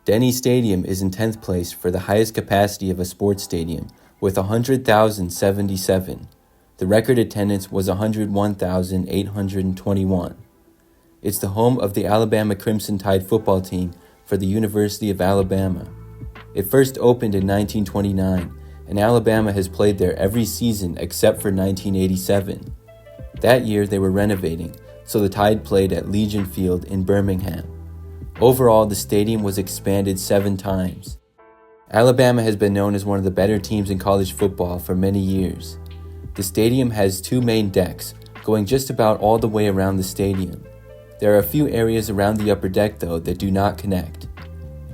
Denny Stadium is in 10th place for the highest capacity of a sports stadium, with 100,077. The record attendance was 101,821. It's the home of the Alabama Crimson Tide football team for the University of Alabama. It first opened in 1929, and Alabama has played there every season except for 1987. That year they were renovating, so the Tide played at Legion Field in Birmingham. Overall, the stadium was expanded 7 times. Alabama has been known as one of the better teams in college football for many years. The stadium has 2 main decks, going just about all the way around the stadium. There are a few areas around the upper deck, though, that do not connect.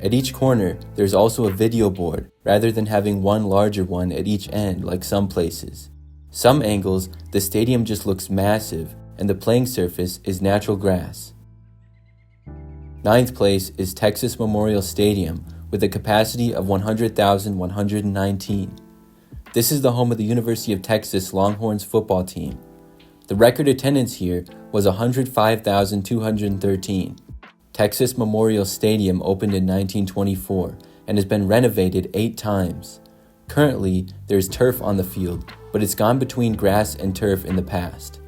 At each corner, there's also a video board, rather than having one larger one at each end like some places. Some angles, the stadium just looks massive, and the playing surface is natural grass. 9th place is Texas Memorial Stadium, with a capacity of 100,119. This is the home of the University of Texas Longhorns football team. The record attendance here was 105,213. Texas Memorial Stadium opened in 1924 and has been renovated 8 times. Currently, there's turf on the field, but it's gone between grass and turf in the past.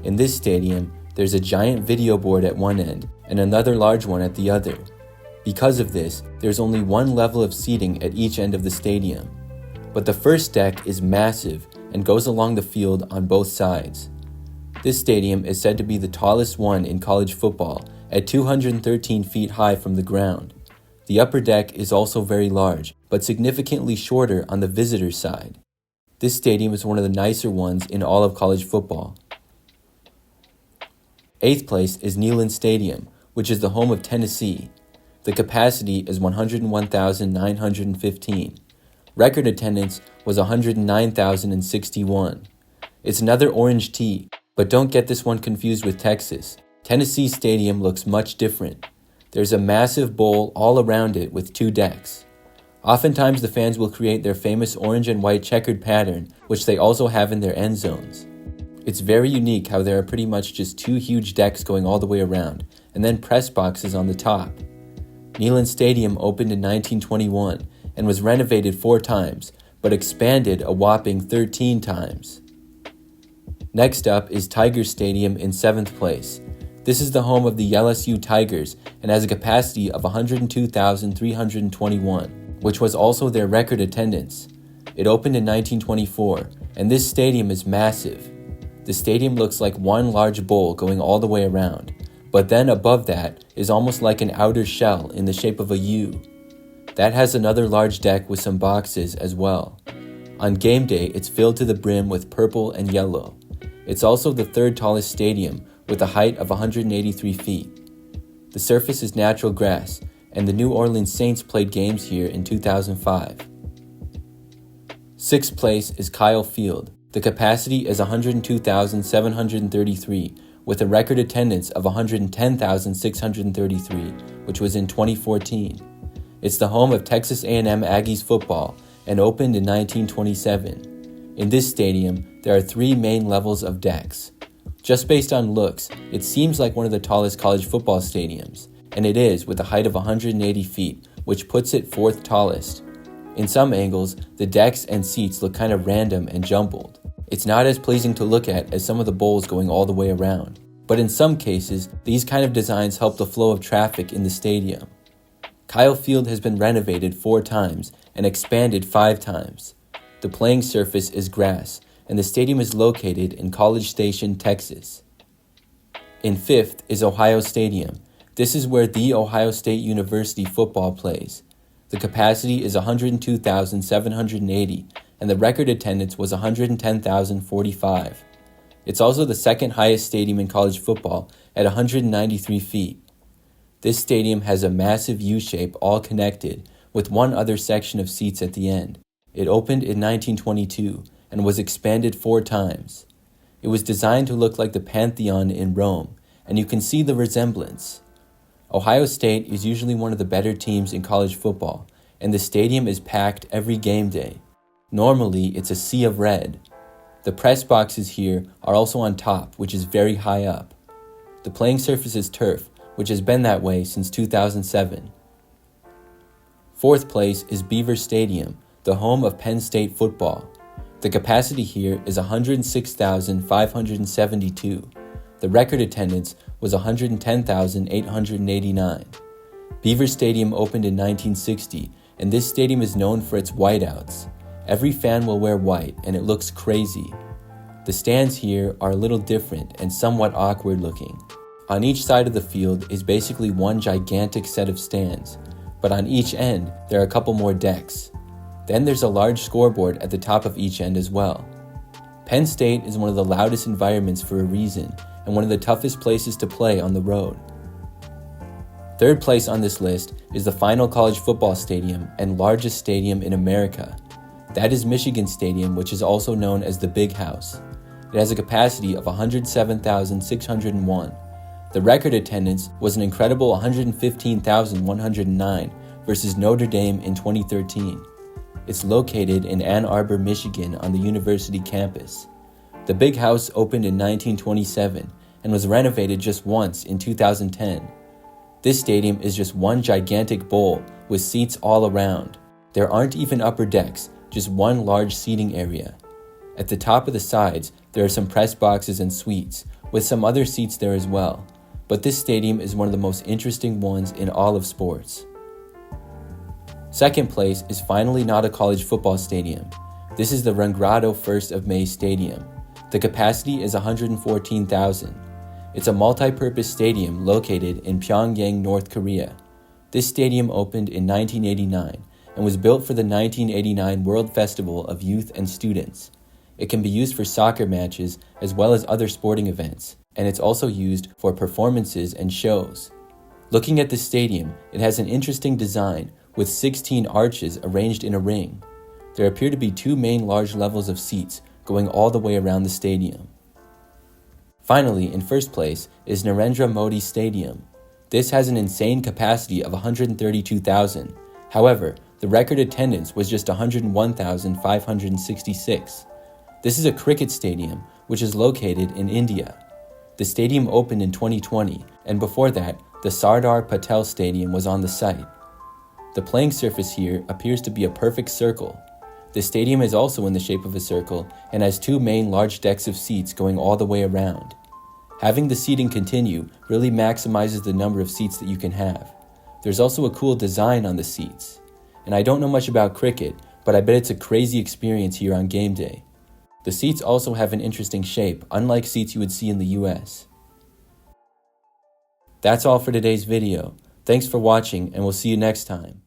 In this stadium, there's a giant video board at one end and another large one at the other. Because of this, there's only one level of seating at each end of the stadium. But the first deck is massive and goes along the field on both sides. This stadium is said to be the tallest one in college football at 213 feet high from the ground. The upper deck is also very large, but significantly shorter on the visitor side. This stadium is one of the nicer ones in all of college football. 8th place is Neyland Stadium, which is the home of Tennessee. The capacity is 101,915. Record attendance was 109,061. It's another orange tee, but don't get this one confused with Texas. Tennessee Stadium looks much different. There's a massive bowl all around it with 2 decks. Oftentimes the fans will create their famous orange and white checkered pattern, which they also have in their end zones. It's very unique how there are pretty much just 2 huge decks going all the way around, and then press boxes on the top. Neyland Stadium opened in 1921 and was renovated 4 times, but expanded a whopping 13 times. Next up is Tiger Stadium in 7th place. This is the home of the LSU Tigers and has a capacity of 102,321, which was also their record attendance. It opened in 1924, and this stadium is massive. The stadium looks like one large bowl going all the way around, but then above that is almost like an outer shell in the shape of a U. That has another large deck with some boxes as well. On game day, it's filled to the brim with purple and yellow. It's also the 3rd tallest stadium with a height of 183 feet. The surface is natural grass, and the New Orleans Saints played games here in 2005. 6th place is Kyle Field. The capacity is 102,733, with a record attendance of 110,633, which was in 2014. It's the home of Texas A&M Aggies football and opened in 1927. In this stadium, there are 3 main levels of decks. Just based on looks, it seems like one of the tallest college football stadiums, and it is with a height of 180 feet, which puts it 4th tallest. In some angles, the decks and seats look kind of random and jumbled. It's not as pleasing to look at as some of the bowls going all the way around, but in some cases, these kind of designs help the flow of traffic in the stadium. Kyle Field has been renovated 4 times and expanded 5 times. The playing surface is grass, and the stadium is located in College Station, Texas. In 5th is Ohio Stadium. This is where The Ohio State University football plays. The capacity is 102,780, and the record attendance was 110,045. It's also the 2nd highest stadium in college football at 193 feet. This stadium has a massive U-shape all connected, with one other section of seats at the end. It opened in 1922 and was expanded 4 times. It was designed to look like the Pantheon in Rome, and you can see the resemblance. Ohio State is usually one of the better teams in college football, and the stadium is packed every game day. Normally, it's a sea of red. The press boxes here are also on top, which is very high up. The playing surface is turf, which has been that way since 2007. Fourth place is Beaver Stadium, the home of Penn State football. The capacity here is 106,572. The record attendance was 110,889. Beaver Stadium opened in 1960, and this stadium is known for its whiteouts. Every fan will wear white, and it looks crazy. The stands here are a little different and somewhat awkward looking. On each side of the field is basically one gigantic set of stands, but on each end there are a couple more decks. Then there's a large scoreboard at the top of each end as well. Penn State is one of the loudest environments for a reason, and one of the toughest places to play on the road. Third place on this list is the final college football stadium and largest stadium in America. That is Michigan Stadium, which is also known as the Big House. It has a capacity of 107,601. The record attendance was an incredible 115,109 versus Notre Dame in 2013. It's located in Ann Arbor, Michigan on the university campus. The Big House opened in 1927 and was renovated just once in 2010. This stadium is just one gigantic bowl with seats all around. There aren't even upper decks, just one large seating area. At the top of the sides, there are some press boxes and suites, with some other seats there as well. But this stadium is one of the most interesting ones in all of sports. Second place is finally not a college football stadium. This is the Rangrado 1st of May Stadium. The capacity is 114,000. It's a multi-purpose stadium located in Pyongyang, North Korea. This stadium opened in 1989 and was built for the 1989 World Festival of Youth and Students. It can be used for soccer matches as well as other sporting events, and it's also used for performances and shows. Looking at the stadium, it has an interesting design with 16 arches arranged in a ring. There appear to be two main large levels of seats going all the way around the stadium. Finally, in first place is Narendra Modi Stadium. This has an insane capacity of 132,000. However, the record attendance was just 101,566. This is a cricket stadium, which is located in India. The stadium opened in 2020, and before that, the Sardar Patel Stadium was on the site. The playing surface here appears to be a perfect circle. The stadium is also in the shape of a circle and has two main large decks of seats going all the way around. Having the seating continue really maximizes the number of seats that you can have. There's also a cool design on the seats. And I don't know much about cricket, but I bet it's a crazy experience here on game day. The seats also have an interesting shape, unlike seats you would see in the US. That's all for today's video. Thanks for watching, and we'll see you next time.